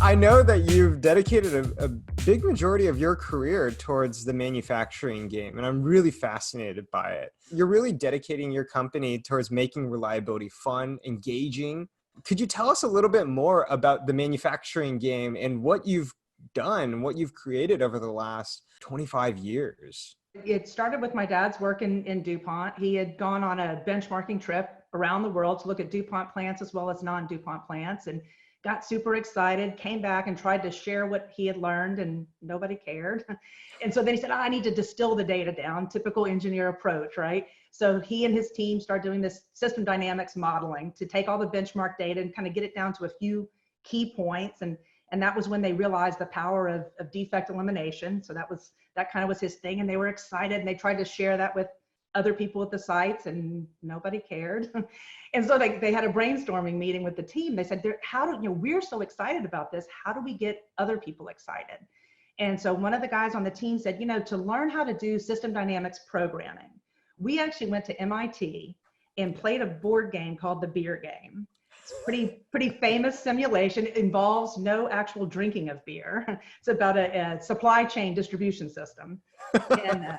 I know that you've dedicated a big majority of your career towards the manufacturing game, and I'm really fascinated by it. You're really dedicating your company towards making reliability fun, engaging. Could you tell us a little bit more about the manufacturing game and what you've done, what you've created over the last 25 years? It started with my dad's work in DuPont. He had gone on a benchmarking trip around the world to look at DuPont plants as well as non-DuPont plants, and got super excited, came back and tried to share what he had learned, and nobody cared. And so then he said, I need to distill the data down, typical engineer approach, right? So he and his team started doing this system dynamics modeling to take all the benchmark data and kind of get it down to a few key points. And that was when they realized the power of defect elimination. So that kind of was his thing. And they were excited, and they tried to share that with other people at the sites, and nobody cared. And so they had a brainstorming meeting with the team. They said, we're so excited about this. How do we get other people excited? And so one of the guys on the team said, to learn how to do system dynamics programming, we actually went to MIT and played a board game called the Beer Game. It's pretty famous simulation. It involves no actual drinking of beer. It's about a supply chain distribution system. And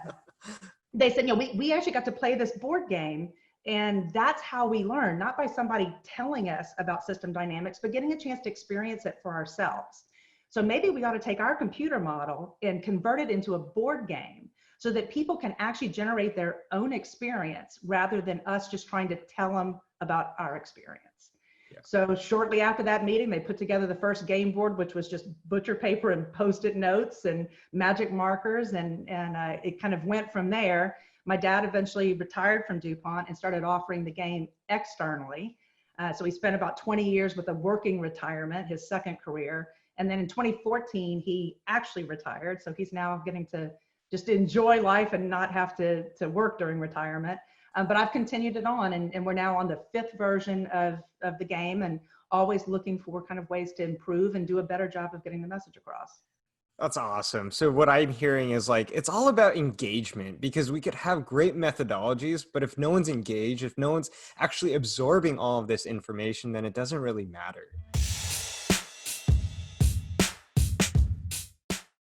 they said, we actually got to play this board game, and that's how we learn, not by somebody telling us about system dynamics, but getting a chance to experience it for ourselves. So maybe we ought to take our computer model and convert it into a board game so that people can actually generate their own experience rather than us just trying to tell them about our experience. Yeah. So shortly after that meeting, they put together the first game board, which was just butcher paper and Post-it notes and magic markers. And it kind of went from there. My dad eventually retired from DuPont and started offering the game externally. So he spent about 20 years with a working retirement, his second career. And then in 2014, he actually retired. So he's now getting to just enjoy life and not have to work during retirement. But I've continued it on, and we're now on the 5th version of the game, and always looking for kind of ways to improve and do a better job of getting the message across. That's awesome. So what I'm hearing is it's all about engagement, because we could have great methodologies, but if no one's engaged, if no one's actually absorbing all of this information, then it doesn't really matter.